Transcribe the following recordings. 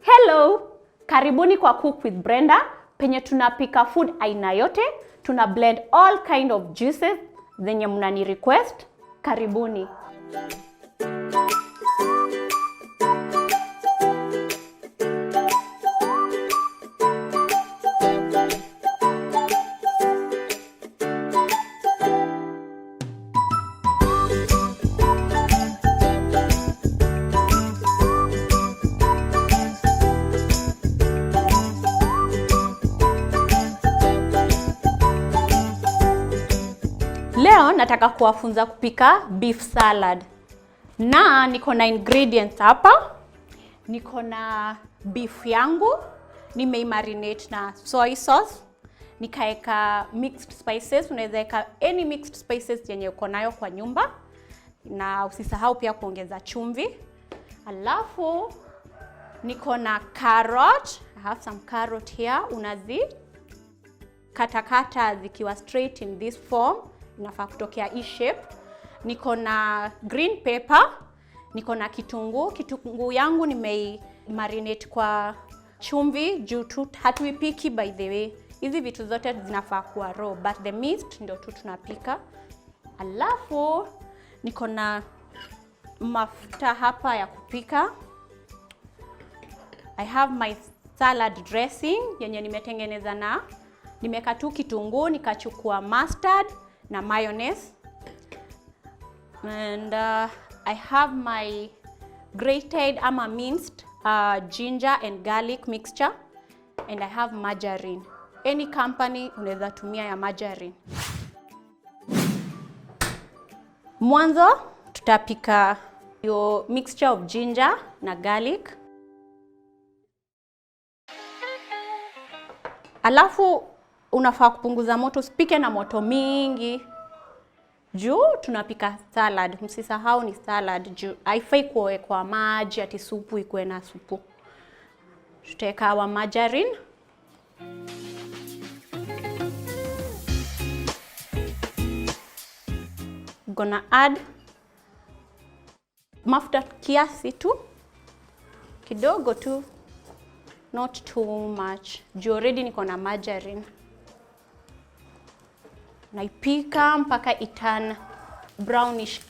Hello, karibuni kwa Cook with Brenda, penye tunapika food aina yote, tuna blend all kind of juices zenye mnani request. Karibuni. Leo nataka kuwafunza kupika beef salad. Na niko na ingredients hapa. Niko na beef yangu, nimeimarinate na soy sauce. Nikaeka mixed spices, unaweza weka any mixed spices yenye uko nayo kwa nyumba. Na usisahau pia kuongeza chumvi. Alafu niko na carrot. I have some carrot here. Unazi katakata zikiwa straight in this form. Inafaa kutokea hii shape. Niko na green pepper, niko na kitunguu. Kitunguu yangu nimeimarinate kwa chumvi juu tu hatuipiki by the way. Hizi vitu zote zinafaa kuwa raw, but the meat ndio tu tunapika. Alafu niko na mafuta hapa ya kupika. I have my salad dressing yenye nimetengeneza na nimeka tu kitunguu, nikachukua mustard na mayonnaise, and I have my grated ama minced ginger and garlic mixture, and I have margarine. Any company unaweza tumia ya margarine. Mwanzo tutapika your mixture of ginger na garlic. Alafu unafaa kupunguza moto, usipike na moto mingi. Juu tunapika salad, msisahau ni salad. Juu haifai kuwekwa maji ati supu ikuwe na supu. Tutaweka wa margarine. Gonna add mafuta kiasi tu, kidogo tu, not too much. Juu already niko na margarine. Naipika mpaka iturn brownish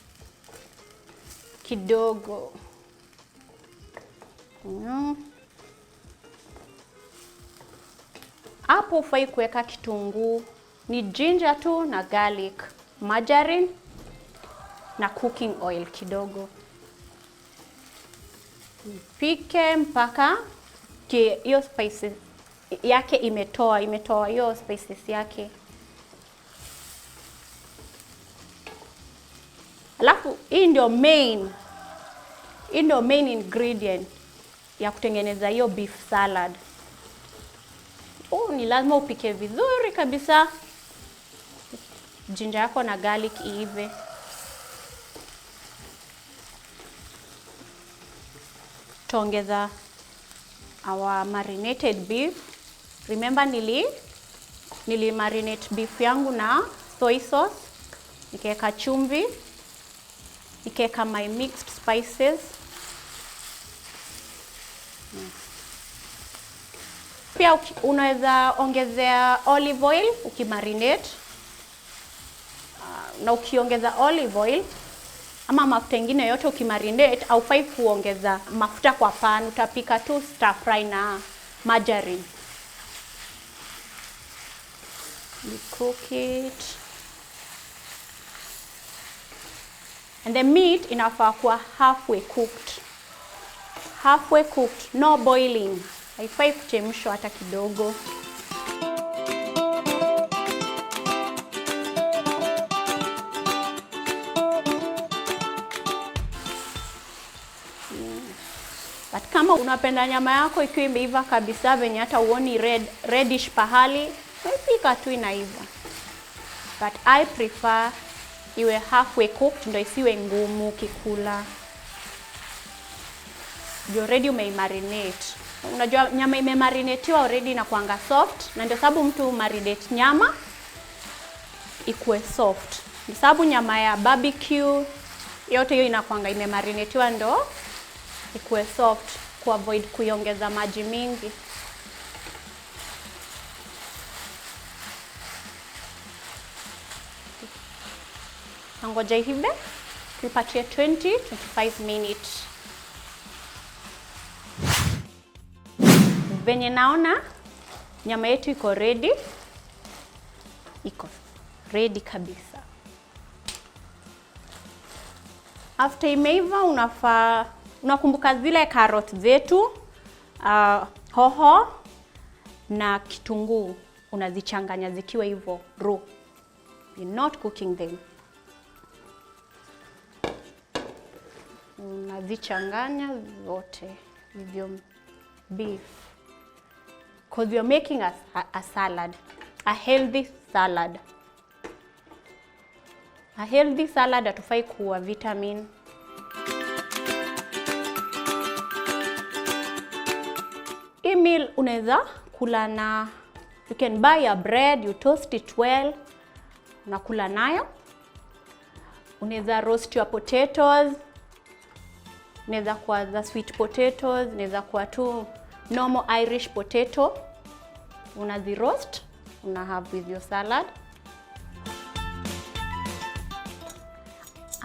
kidogo. Hapo ufai kuweka kitunguu, ni ginger tu na garlic, margarine na cooking oil kidogo. Nipike mpaka hiyo spices yake imetoa hiyo spices yake. Alafu hii ndio main ingredient ya kutengeneza hiyo beef salad. Ni lazima upike vizuri kabisa. Ginger yako na garlic iive. Tuongeza our marinated beef. Remember nili marinate beef yangu na soy sauce. Nikaweka chumvi. Nikaweka my mixed spices. Pia unaweza ongezea olive oil ukimarinate. Na ukiongeza olive oil ama mafuta mengine yote ukimarinate, haufai kuongeza mafuta kwa pan. Utapika tu stir fry na margarine. You cook it. And the meat inafaa kuwa halfway cooked. Halfway cooked, no boiling. Haifai kuchemshwa hata kidogo. But kama unapenda nyama yako ikiwa imeiva kabisa venye hata uoni reddish pahali, pika tu inaiva. But I prefer iwe halfway cooked ndio isiwe ngumu kikula. You already umeimarinate. Unajua nyama imemarinatiwa already inakuanga soft, na ndio sababu mtu marinate nyama ikuwe soft. Ndio sababu nyama ya barbecue yote hiyo inakuanga imemarinatiwa ndo ikuwe soft. kuavoid kuiongeza maji mingi. Ngoja hivi tupatie 20-25 minutes. Venye naona nyama yetu iko ready. Iko ready kabisa. After imeiva unakumbuka zile carrot zetu, hoho na kitunguu, unazichanganya zikiwa hivyo raw. You're not cooking them. Unazichanganya zote with your beef. Because you're making a salad, a healthy salad. A healthy salad hatufai kuwa vitamin. Hii meal unaweza kula na, you can buy a bread, you toast it well, unakula nayo. Unaweza roast your potatoes. Unaweza kuwa za sweet potatoes, unaweza kuwa tu normal Irish potato. Unazi roast, una have with your salad.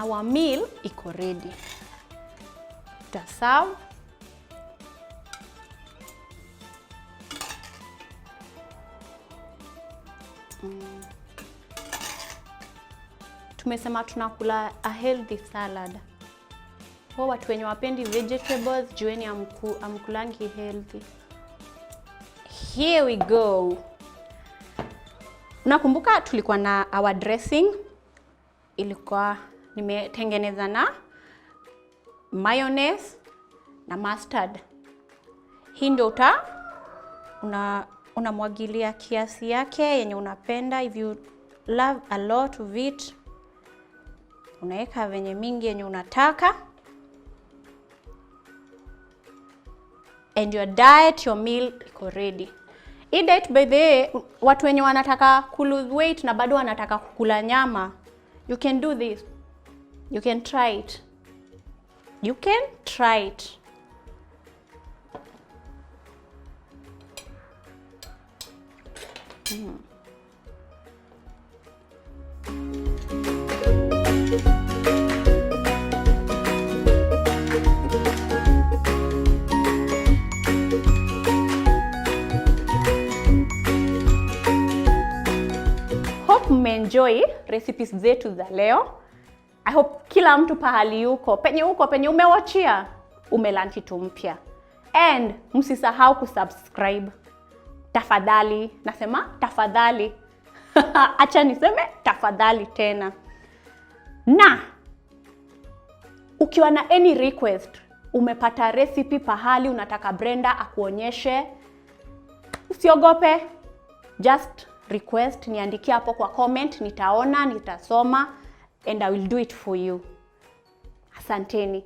Our meal iko ready. Serve. Tumesema tunakula a healthy salad. Kwa watu wenye wapendi vegetables, jueni amkulangi healthy. Here we go. Nakumbuka tulikuwa na our dressing. Ilikuwa nimetengeneza na mayonnaise na mustard. Hii ndio unamwagilia kiasi yake yenye unapenda. If you love a lot of it, unaweka venye mingi yenye unataka. And your diet, your meal iko ready. Hii diet by the way, watu wenye wanataka lose weight na bado wanataka kukula nyama, you can do this. You can try it. You can try it. Hope mmeenjoy recipes zetu za leo. I hope kila mtu pahali yuko, penye umewachia, umelearn kitu mpya. And msisahau kusubscribe. Tafadhali, nasema tafadhali. Acha niseme tafadhali tena. Na ukiwa na any request, umepata recipe pahali unataka Brenda akuonyeshe, usiogope. Just request, niandikie hapo kwa comment, nitaona, nitasoma, and I will do it for you. Asanteni.